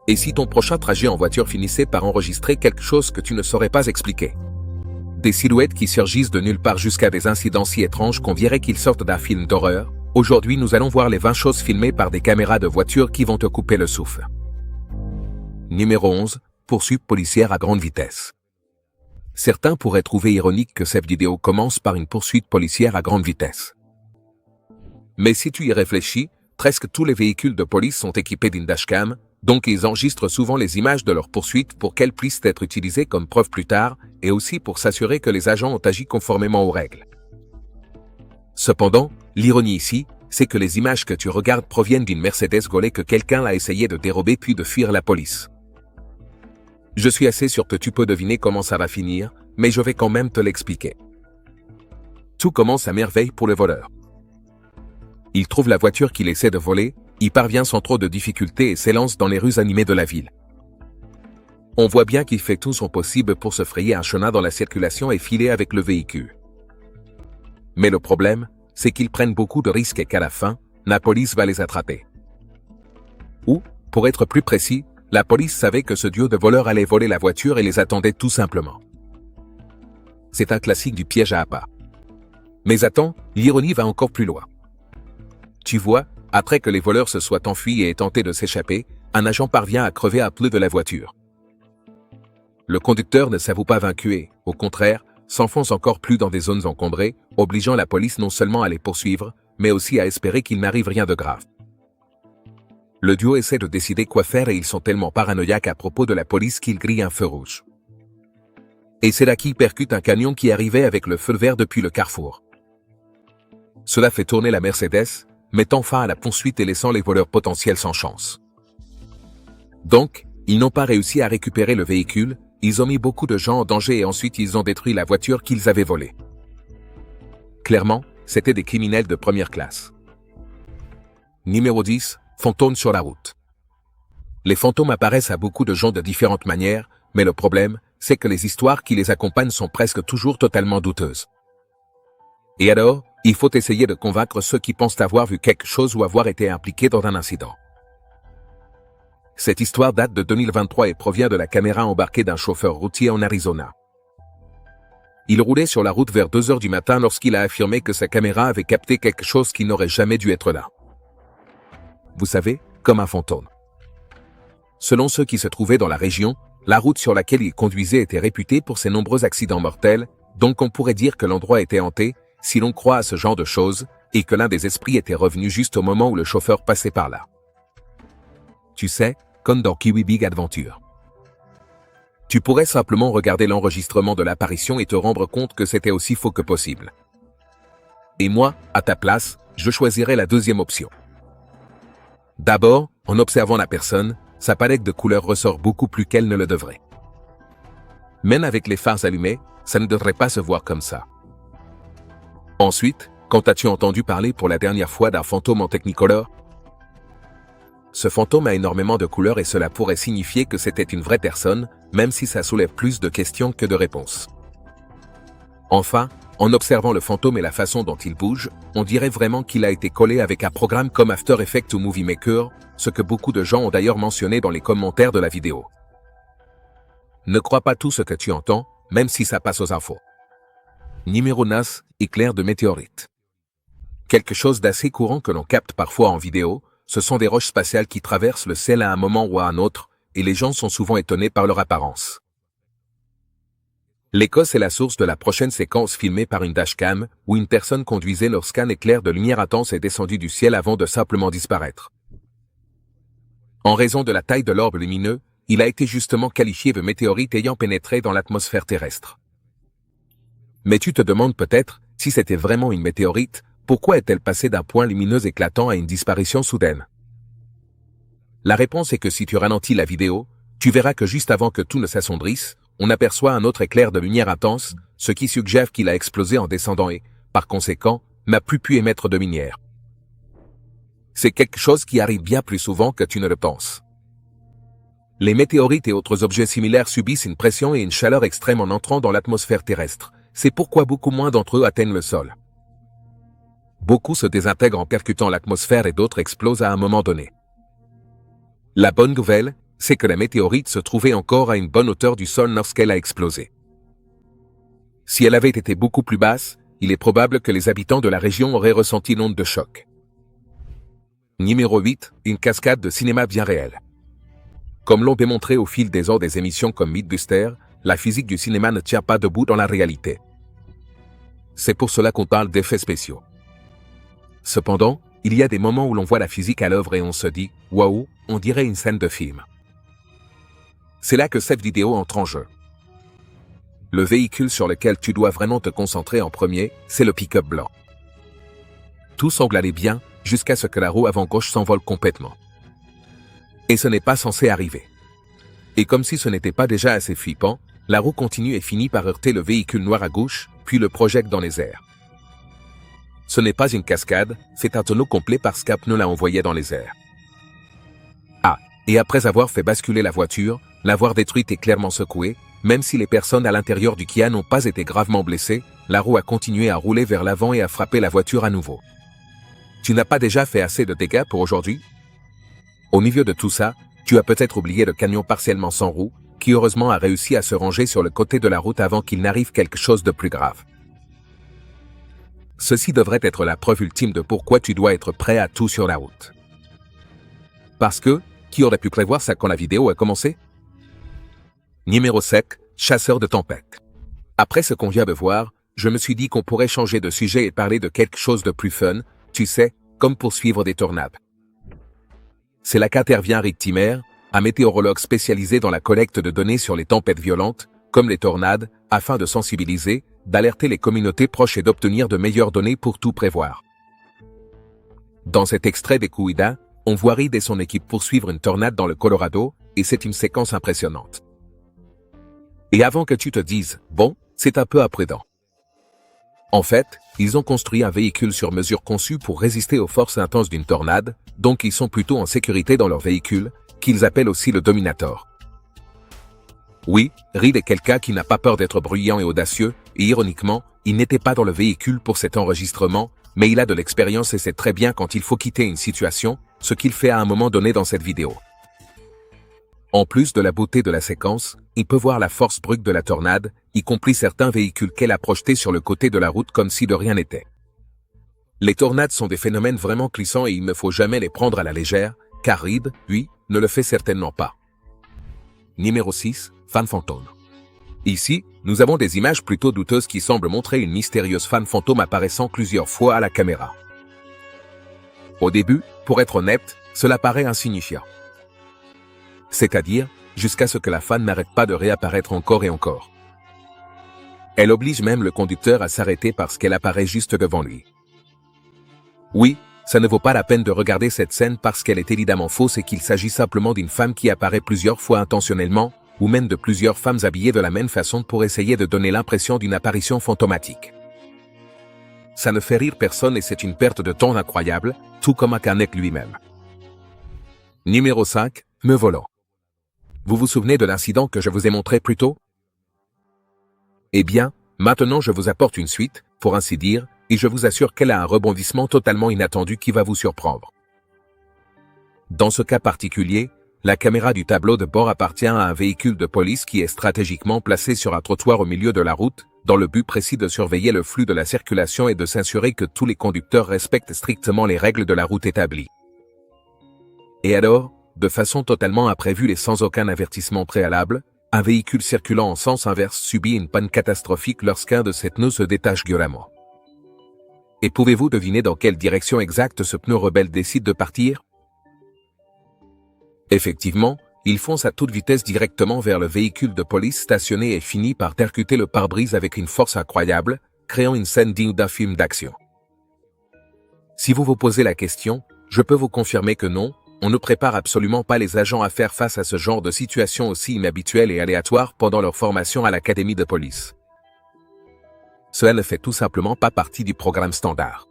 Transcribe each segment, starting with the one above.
Et si ton prochain trajet en voiture finissait par enregistrer quelque chose que tu ne saurais pas expliquer? Des silhouettes qui surgissent de nulle part jusqu'à des incidents si étranges qu'on dirait qu'ils sortent d'un film d'horreur. Aujourd'hui, nous allons voir les 20 choses filmées par des caméras de voiture qui vont te couper le souffle. Numéro 11. Poursuite policière à grande vitesse. Certains pourraient trouver ironique que cette vidéo commence par une poursuite policière à grande vitesse. Mais si tu y réfléchis, presque tous les véhicules de police sont équipés d'une dashcam, donc ils enregistrent souvent les images de leur poursuite pour qu'elles puissent être utilisées comme preuve plus tard, et aussi pour s'assurer que les agents ont agi conformément aux règles. Cependant, l'ironie ici, c'est que les images que tu regardes proviennent d'une Mercedes gaulée que quelqu'un a essayé de dérober puis de fuir la police. Je suis assez sûr que tu peux deviner comment ça va finir, mais je vais quand même te l'expliquer. Tout commence à merveille pour le voleur. Il trouve la voiture qu'il essaie de voler, y parvient sans trop de difficultés et s'élance dans les rues animées de la ville. On voit bien qu'il fait tout son possible pour se frayer un chemin dans la circulation et filer avec le véhicule. Mais le problème, c'est qu'ils prennent beaucoup de risques et qu'à la fin, la police va les attraper. Ou, pour être plus précis, la police savait que ce duo de voleurs allait voler la voiture et les attendait tout simplement. C'est un classique du piège à appât. Mais attends, l'ironie va encore plus loin. Tu vois, après que les voleurs se soient enfuis et aient tenté de s'échapper, un agent parvient à crever un pneu de la voiture. Le conducteur ne s'avoue pas vaincu et, au contraire, s'enfonce encore plus dans des zones encombrées, obligeant la police non seulement à les poursuivre, mais aussi à espérer qu'il n'arrive rien de grave. Le duo essaie de décider quoi faire et ils sont tellement paranoïaques à propos de la police qu'ils grillent un feu rouge. Et c'est là qu'ils percutent un camion qui arrivait avec le feu vert depuis le carrefour. Cela fait tourner la Mercedes, mettant fin à la poursuite et laissant les voleurs potentiels sans chance. Donc, ils n'ont pas réussi à récupérer le véhicule, ils ont mis beaucoup de gens en danger et ensuite ils ont détruit la voiture qu'ils avaient volée. Clairement, c'étaient des criminels de première classe. Numéro 10. Fantômes sur la route. Les fantômes apparaissent à beaucoup de gens de différentes manières, mais le problème, c'est que les histoires qui les accompagnent sont presque toujours totalement douteuses. Et alors, il faut essayer de convaincre ceux qui pensent avoir vu quelque chose ou avoir été impliqués dans un incident. Cette histoire date de 2023 et provient de la caméra embarquée d'un chauffeur routier en Arizona. Il roulait sur la route vers 2 heures du matin lorsqu'il a affirmé que sa caméra avait capté quelque chose qui n'aurait jamais dû être là. Vous savez, comme un fantôme. Selon ceux qui se trouvaient dans la région, la route sur laquelle il conduisait était réputée pour ses nombreux accidents mortels, donc on pourrait dire que l'endroit était hanté, si l'on croit à ce genre de choses, et que l'un des esprits était revenu juste au moment où le chauffeur passait par là. Tu sais, comme dans Kiwi Big Adventure. Tu pourrais simplement regarder l'enregistrement de l'apparition et te rendre compte que c'était aussi faux que possible. Et moi, à ta place, je choisirais la deuxième option. D'abord, en observant la personne, sa palette de couleurs ressort beaucoup plus qu'elle ne le devrait. Même avec les phares allumés, ça ne devrait pas se voir comme ça. Ensuite, quand as-tu entendu parler pour la dernière fois d'un fantôme en Technicolor? Ce fantôme a énormément de couleurs et cela pourrait signifier que c'était une vraie personne, même si ça soulève plus de questions que de réponses. Enfin, en observant le fantôme et la façon dont il bouge, on dirait vraiment qu'il a été collé avec un programme comme After Effects ou Movie Maker, ce que beaucoup de gens ont d'ailleurs mentionné dans les commentaires de la vidéo. Ne crois pas tout ce que tu entends, même si ça passe aux infos. Numéro 9, éclair de météorite. Quelque chose d'assez courant que l'on capte parfois en vidéo, ce sont des roches spatiales qui traversent le ciel à un moment ou à un autre, et les gens sont souvent étonnés par leur apparence. L'Écosse est la source de la prochaine séquence filmée par une dashcam, où une personne conduisait lorsqu'un éclair de lumière intense est descendu du ciel avant de simplement disparaître. En raison de la taille de l'orbe lumineux, il a été justement qualifié de météorite ayant pénétré dans l'atmosphère terrestre. Mais tu te demandes peut-être, si c'était vraiment une météorite, pourquoi est-elle passée d'un point lumineux éclatant à une disparition soudaine? La réponse est que si tu ralentis la vidéo, tu verras que juste avant que tout ne s'assombrisse, on aperçoit un autre éclair de lumière intense, ce qui suggère qu'il a explosé en descendant et, par conséquent, n'a plus pu émettre de lumière. C'est quelque chose qui arrive bien plus souvent que tu ne le penses. Les météorites et autres objets similaires subissent une pression et une chaleur extrême en entrant dans l'atmosphère terrestre. C'est pourquoi beaucoup moins d'entre eux atteignent le sol. Beaucoup se désintègrent en percutant l'atmosphère et d'autres explosent à un moment donné. La bonne nouvelle, c'est que la météorite se trouvait encore à une bonne hauteur du sol lorsqu'elle a explosé. Si elle avait été beaucoup plus basse, il est probable que les habitants de la région auraient ressenti l'onde de choc. Numéro 8, une cascade de cinéma bien réelle. Comme l'ont démontré au fil des ans des émissions comme Mythbusters, la physique du cinéma ne tient pas debout dans la réalité. C'est pour cela qu'on parle d'effets spéciaux. Cependant, il y a des moments où l'on voit la physique à l'œuvre et on se dit « Waouh, on dirait une scène de film ». C'est là que cette vidéo entre en jeu. Le véhicule sur lequel tu dois vraiment te concentrer en premier, c'est le pick-up blanc. Tout semble aller bien, jusqu'à ce que la roue avant-gauche s'envole complètement. Et ce n'est pas censé arriver. Et comme si ce n'était pas déjà assez flippant, la roue continue et finit par heurter le véhicule noir à gauche, puis le projette dans les airs. Ce n'est pas une cascade, c'est un tonneau complet parce qu'un pneu l'a envoyé dans les airs. Ah, et après avoir fait basculer la voiture, l'avoir détruite et clairement secouée, même si les personnes à l'intérieur du Kia n'ont pas été gravement blessées, la roue a continué à rouler vers l'avant et a frappé la voiture à nouveau. Tu n'as pas déjà fait assez de dégâts pour aujourd'hui? Au milieu de tout ça, tu as peut-être oublié le camion partiellement sans roue, qui heureusement a réussi à se ranger sur le côté de la route avant qu'il n'arrive quelque chose de plus grave. Ceci devrait être la preuve ultime de pourquoi tu dois être prêt à tout sur la route. Parce que, qui aurait pu prévoir ça quand la vidéo a commencé? Numéro 7, chasseur de tempête. Après ce qu'on vient de voir, je me suis dit qu'on pourrait changer de sujet et parler de quelque chose de plus fun, tu sais, comme poursuivre des tornades. C'est là qu'intervient Rick Timmer, un météorologue spécialisé dans la collecte de données sur les tempêtes violentes, comme les tornades, afin de sensibiliser, d'alerter les communautés proches et d'obtenir de meilleures données pour tout prévoir. Dans cet extrait des Couida, on voit Reed et son équipe poursuivre une tornade dans le Colorado, et c'est une séquence impressionnante. Et avant que tu te dises, bon, c'est un peu imprudent. En fait, ils ont construit un véhicule sur mesure conçu pour résister aux forces intenses d'une tornade, donc ils sont plutôt en sécurité dans leur véhicule, qu'ils appellent aussi le Dominator. Oui, Reed est quelqu'un qui n'a pas peur d'être bruyant et audacieux, et ironiquement, il n'était pas dans le véhicule pour cet enregistrement, mais il a de l'expérience et sait très bien quand il faut quitter une situation, ce qu'il fait à un moment donné dans cette vidéo. En plus de la beauté de la séquence, il peut voir la force brute de la tornade, y compris certains véhicules qu'elle a projetés sur le côté de la route comme si de rien n'était. Les tornades sont des phénomènes vraiment glissants et il ne faut jamais les prendre à la légère, car Reed, lui, ne le fait certainement pas. Numéro 6, fan fantôme. Ici, nous avons des images plutôt douteuses qui semblent montrer une mystérieuse fan fantôme apparaissant plusieurs fois à la caméra. Au début, pour être honnête, cela paraît insignifiant. C'est-à-dire, jusqu'à ce que la fan n'arrête pas de réapparaître encore et encore. Elle oblige même le conducteur à s'arrêter parce qu'elle apparaît juste devant lui. Oui, ça ne vaut pas la peine de regarder cette scène parce qu'elle est évidemment fausse et qu'il s'agit simplement d'une femme qui apparaît plusieurs fois intentionnellement, ou même de plusieurs femmes habillées de la même façon pour essayer de donner l'impression d'une apparition fantomatique. Ça ne fait rire personne et c'est une perte de temps incroyable, tout comme Akanek lui-même. Numéro 5, me volant. Vous vous souvenez de l'incident que je vous ai montré plus tôt? Eh bien, maintenant je vous apporte une suite, pour ainsi dire, et je vous assure qu'elle a un rebondissement totalement inattendu qui va vous surprendre. Dans ce cas particulier, la caméra du tableau de bord appartient à un véhicule de police qui est stratégiquement placé sur un trottoir au milieu de la route, dans le but précis de surveiller le flux de la circulation et de s'assurer que tous les conducteurs respectent strictement les règles de la route établies. Et alors, de façon totalement imprévue et sans aucun avertissement préalable, un véhicule circulant en sens inverse subit une panne catastrophique lorsqu'un de ses pneus se détache violemment. Et pouvez-vous deviner dans quelle direction exacte ce pneu rebelle décide de partir? Effectivement, il fonce à toute vitesse directement vers le véhicule de police stationné et finit par percuter le pare-brise avec une force incroyable, créant une scène digne d'un film d'action. Si vous vous posez la question, je peux vous confirmer que non, on ne prépare absolument pas les agents à faire face à ce genre de situation aussi inhabituelle et aléatoire pendant leur formation à l'académie de police. Cela ne fait tout simplement pas partie du programme standard.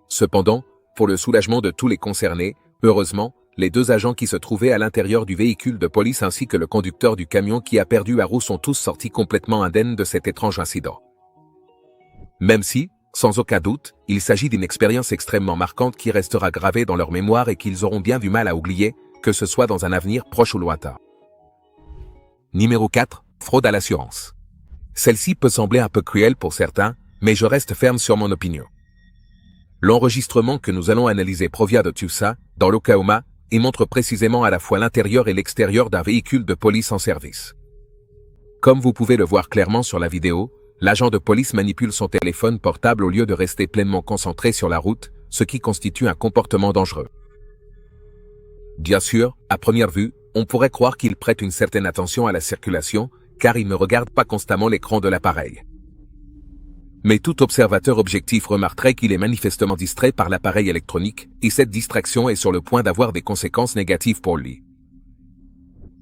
Cependant, pour le soulagement de tous les concernés, heureusement, les deux agents qui se trouvaient à l'intérieur du véhicule de police ainsi que le conducteur du camion qui a perdu la roue sont tous sortis complètement indemnes de cet étrange incident. Même si, sans aucun doute, il s'agit d'une expérience extrêmement marquante qui restera gravée dans leur mémoire et qu'ils auront bien du mal à oublier, que ce soit dans un avenir proche ou lointain. Numéro 4. Fraude à l'assurance. Celle-ci peut sembler un peu cruelle pour certains, mais je reste ferme sur mon opinion. L'enregistrement que nous allons analyser provient de Tulsa, dans l'Oklahoma, et montre précisément à la fois l'intérieur et l'extérieur d'un véhicule de police en service. Comme vous pouvez le voir clairement sur la vidéo, l'agent de police manipule son téléphone portable au lieu de rester pleinement concentré sur la route, ce qui constitue un comportement dangereux. Bien sûr, à première vue, on pourrait croire qu'il prête une certaine attention à la circulation, car il ne regarde pas constamment l'écran de l'appareil. Mais tout observateur objectif remarquerait qu'il est manifestement distrait par l'appareil électronique, et cette distraction est sur le point d'avoir des conséquences négatives pour lui.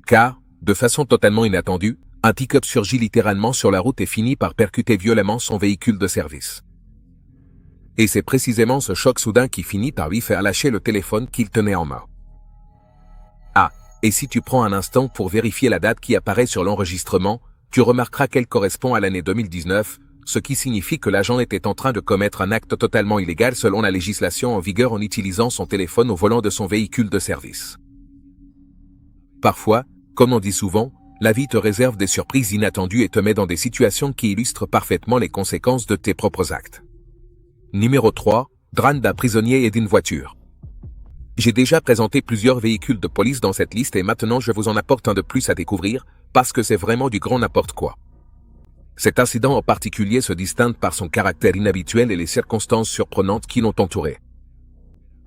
Car, de façon totalement inattendue, un pick-up surgit littéralement sur la route et finit par percuter violemment son véhicule de service. Et c'est précisément ce choc soudain qui finit par lui faire lâcher le téléphone qu'il tenait en main. Ah, et si tu prends un instant pour vérifier la date qui apparaît sur l'enregistrement, tu remarqueras qu'elle correspond à l'année 2019, ce qui signifie que l'agent était en train de commettre un acte totalement illégal selon la législation en vigueur en utilisant son téléphone au volant de son véhicule de service. Parfois, comme on dit souvent, la vie te réserve des surprises inattendues et te met dans des situations qui illustrent parfaitement les conséquences de tes propres actes. Numéro 3. Drame d'un prisonnier et d'une voiture. J'ai déjà présenté plusieurs véhicules de police dans cette liste et maintenant je vous en apporte un de plus à découvrir, parce que c'est vraiment du grand n'importe quoi. Cet incident en particulier se distingue par son caractère inhabituel et les circonstances surprenantes qui l'ont entouré.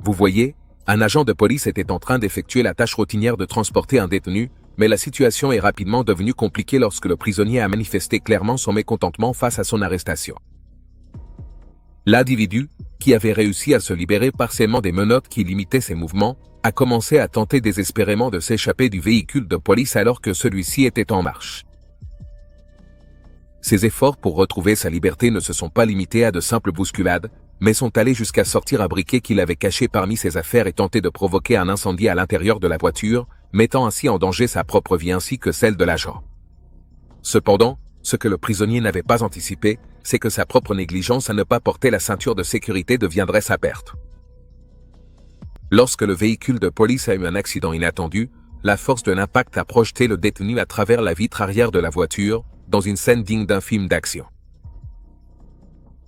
Vous voyez, un agent de police était en train d'effectuer la tâche routinière de transporter un détenu, mais la situation est rapidement devenue compliquée lorsque le prisonnier a manifesté clairement son mécontentement face à son arrestation. L'individu, qui avait réussi à se libérer partiellement des menottes qui limitaient ses mouvements, a commencé à tenter désespérément de s'échapper du véhicule de police alors que celui-ci était en marche. Ses efforts pour retrouver sa liberté ne se sont pas limités à de simples bousculades, mais sont allés jusqu'à sortir un briquet qu'il avait caché parmi ses affaires et tenter de provoquer un incendie à l'intérieur de la voiture, mettant ainsi en danger sa propre vie ainsi que celle de l'agent. Cependant, ce que le prisonnier n'avait pas anticipé, c'est que sa propre négligence à ne pas porter la ceinture de sécurité deviendrait sa perte. Lorsque le véhicule de police a eu un accident inattendu, la force de l'impact a projeté le détenu à travers la vitre arrière de la voiture, dans une scène digne d'un film d'action.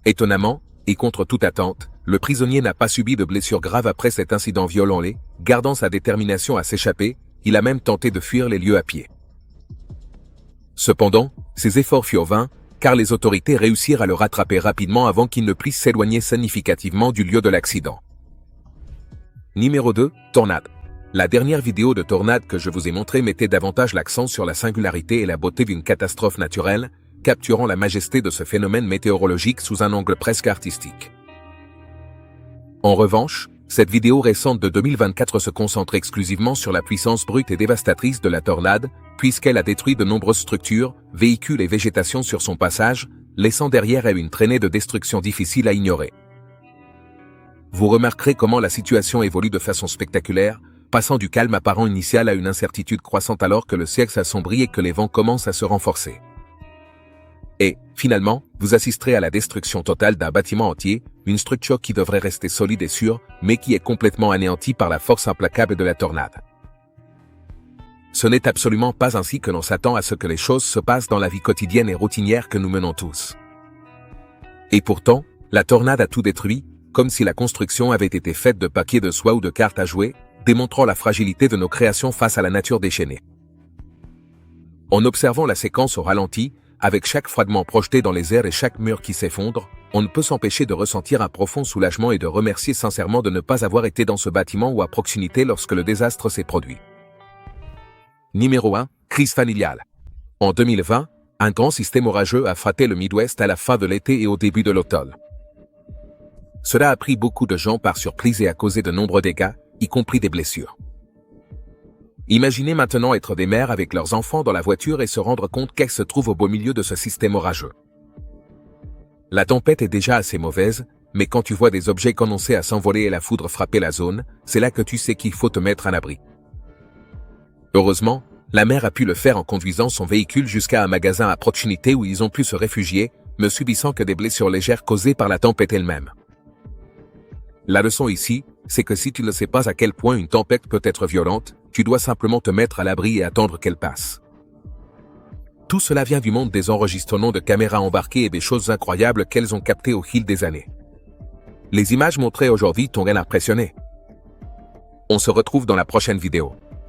Étonnamment, et contre toute attente, le prisonnier n'a pas subi de blessures graves après cet incident violent et, gardant sa détermination à s'échapper, il a même tenté de fuir les lieux à pied. Cependant, ses efforts furent vains, car les autorités réussirent à le rattraper rapidement avant qu'il ne puisse s'éloigner significativement du lieu de l'accident. Numéro 2. Tornade. La dernière vidéo de tornade que je vous ai montrée mettait davantage l'accent sur la singularité et la beauté d'une catastrophe naturelle, capturant la majesté de ce phénomène météorologique sous un angle presque artistique. En revanche, cette vidéo récente de 2024 se concentre exclusivement sur la puissance brute et dévastatrice de la tornade, puisqu'elle a détruit de nombreuses structures, véhicules et végétation sur son passage, laissant derrière elle une traînée de destruction difficile à ignorer. Vous remarquerez comment la situation évolue de façon spectaculaire, passant du calme apparent initial à une incertitude croissante alors que le ciel s'assombrit et que les vents commencent à se renforcer. Et, finalement, vous assisterez à la destruction totale d'un bâtiment entier, une structure qui devrait rester solide et sûre, mais qui est complètement anéantie par la force implacable de la tornade. Ce n'est absolument pas ainsi que l'on s'attend à ce que les choses se passent dans la vie quotidienne et routinière que nous menons tous. Et pourtant, la tornade a tout détruit, comme si la construction avait été faite de papier de soie ou de cartes à jouer, démontrant la fragilité de nos créations face à la nature déchaînée. En observant la séquence au ralenti, avec chaque fragment projeté dans les airs et chaque mur qui s'effondre, on ne peut s'empêcher de ressentir un profond soulagement et de remercier sincèrement de ne pas avoir été dans ce bâtiment ou à proximité lorsque le désastre s'est produit. Numéro 1. Crise familiale. En 2020, un grand système orageux a frappé le Midwest à la fin de l'été et au début de l'automne. Cela a pris beaucoup de gens par surprise et a causé de nombreux dégâts, y compris des blessures. Imaginez maintenant être des mères avec leurs enfants dans la voiture et se rendre compte qu'elles se trouvent au beau milieu de ce système orageux. La tempête est déjà assez mauvaise, mais quand tu vois des objets commencer à s'envoler et la foudre frapper la zone, c'est là que tu sais qu'il faut te mettre à l'abri. Heureusement, la mère a pu le faire en conduisant son véhicule jusqu'à un magasin à proximité où ils ont pu se réfugier, ne subissant que des blessures légères causées par la tempête elle-même. La leçon ici, c'est que si tu ne sais pas à quel point une tempête peut être violente, tu dois simplement te mettre à l'abri et attendre qu'elle passe. Tout cela vient du monde des enregistrements de caméras embarquées et des choses incroyables qu'elles ont captées au fil des années. Les images montrées aujourd'hui t'ont-elles impressionné? On se retrouve dans la prochaine vidéo.